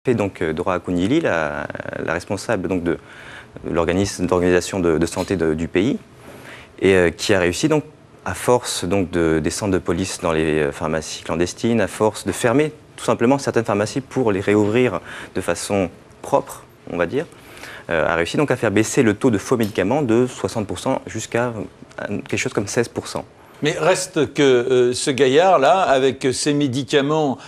Et donc Dora Akunyili, la responsable donc, de l'organisation de santé du pays, et qui a réussi donc, à force donc, des centres de police dans les pharmacies clandestines, à force de fermer tout simplement certaines pharmacies pour les réouvrir de façon propre, on va dire, a réussi donc à faire baisser le taux de faux médicaments de 60% jusqu'à quelque chose comme 16%. Mais reste que ce gaillard-là, avec ses médicaments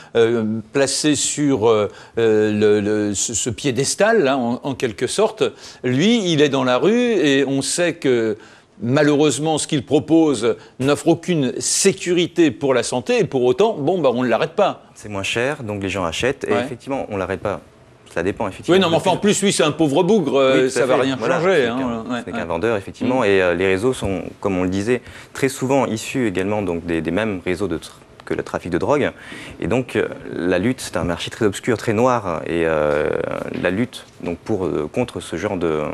placés sur ce piédestal, là, en quelque sorte, lui, il est dans la rue et on sait que malheureusement, ce qu'il propose n'offre aucune sécurité pour la santé et pour autant, bon, bah, on ne l'arrête pas. C'est moins cher, donc les gens achètent et effectivement, on ne l'arrête pas. Ça dépend, effectivement. Oui, non, mais enfin, en plus, lui, c'est un pauvre bougre, ça ne va rien changer. C'est qu'un vendeur, effectivement, et les réseaux sont, comme on le disait, très souvent issus également donc, des mêmes réseaux que le trafic de drogue. Et donc, la lutte, c'est un marché très obscur, très noir, et la lutte donc, contre ce genre de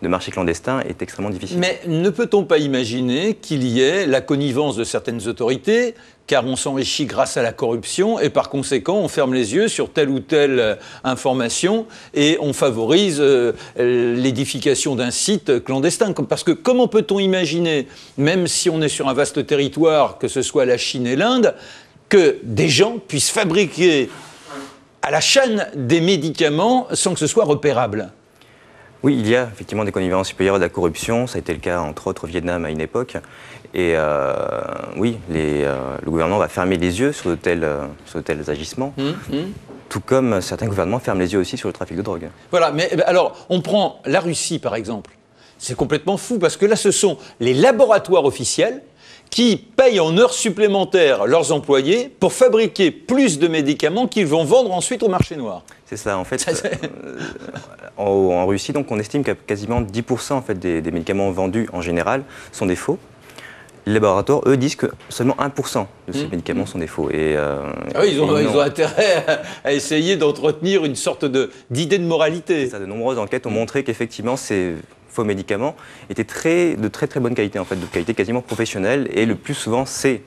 marché clandestin est extrêmement difficile. Mais ne peut-on pas imaginer qu'il y ait la connivence de certaines autorités, car on s'enrichit grâce à la corruption et par conséquent on ferme les yeux sur telle ou telle information et on favorise l'édification d'un site clandestin. Parce que comment peut-on imaginer, même si on est sur un vaste territoire, que ce soit la Chine et l'Inde, que des gens puissent fabriquer à la chaîne des médicaments sans que ce soit repérable ? Oui, il y a effectivement des connivences, il peut y avoir de la corruption, ça a été le cas entre autres au Vietnam à une époque. Et oui, le gouvernement va fermer les yeux sur de tels agissements, tout comme certains gouvernements ferment les yeux aussi sur le trafic de drogue. Voilà, mais alors on prend la Russie par exemple, c'est complètement fou parce que là ce sont les laboratoires officiels qui payent en heures supplémentaires leurs employés pour fabriquer plus de médicaments qu'ils vont vendre ensuite au marché noir. C'est ça, en fait. En Russie, donc, on estime que quasiment 10% en fait, des médicaments vendus en général sont des faux. Les laboratoires, eux, disent que seulement 1% de ces médicaments sont des faux. Et, oui, ils ont intérêt à essayer d'entretenir une sorte d'idée de moralité. Ça, de nombreuses enquêtes ont montré qu'effectivement, ces faux médicaments étaient de très très bonne qualité, en fait, de qualité quasiment professionnelle. Et le plus souvent, ces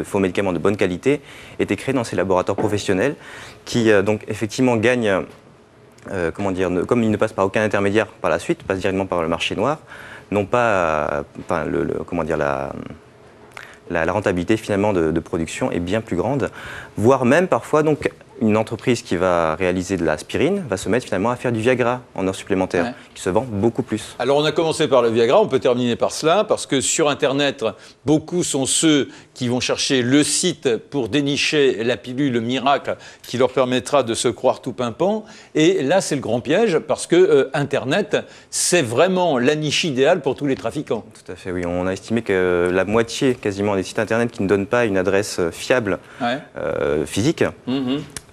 faux médicaments de bonne qualité étaient créés dans ces laboratoires professionnels qui, donc, effectivement, gagnent, comment dire, comme ils ne passent par aucun intermédiaire par la suite, passent directement par le marché noir, n'ont pas, comment dire, la rentabilité finalement de production est bien plus grande, voire même parfois donc une entreprise qui va réaliser de l'aspirine va se mettre finalement à faire du Viagra en heures supplémentaires, qui se vend beaucoup plus. Alors on a commencé par le Viagra, on peut terminer par cela, parce que sur Internet, beaucoup sont ceux qui vont chercher le site pour dénicher la pilule miracle qui leur permettra de se croire tout pimpant. Et là, c'est le grand piège, parce que Internet, c'est vraiment la niche idéale pour tous les trafiquants. Tout à fait, oui. On a estimé que la moitié quasiment des sites Internet qui ne donnent pas une adresse fiable physique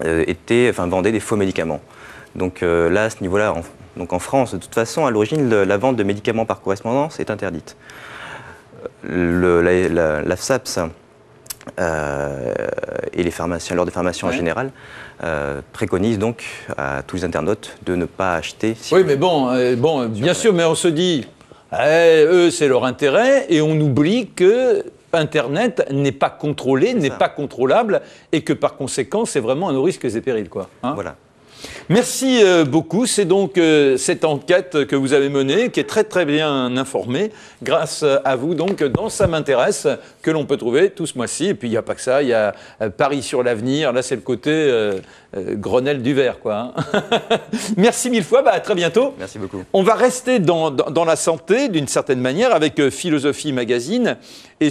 vendaient des faux médicaments. Donc là, à ce niveau-là, en France, de toute façon, à l'origine, la vente de médicaments par correspondance est interdite. L'AFSAPS et les pharmaciens, l'ordre des pharmaciens en général, préconisent donc à tous les internautes de ne pas acheter. Oui, mais bon, bien sûr, mais on se dit, eux, c'est leur intérêt, et on oublie que Internet n'est pas contrôlé, n'est pas contrôlable, et que par conséquent, c'est vraiment un nos risques et périls, quoi. Hein. Voilà. Merci beaucoup. C'est donc cette enquête que vous avez menée, qui est très très bien informée, grâce à vous donc dans Ça m'intéresse, que l'on peut trouver tout ce mois-ci. Et puis il n'y a pas que ça, il y a Paris sur l'avenir. Là, c'est le côté Grenelle du verre, quoi. Hein. Merci mille fois. À très bientôt. Merci beaucoup. On va rester dans la santé d'une certaine manière avec Philosophie Magazine et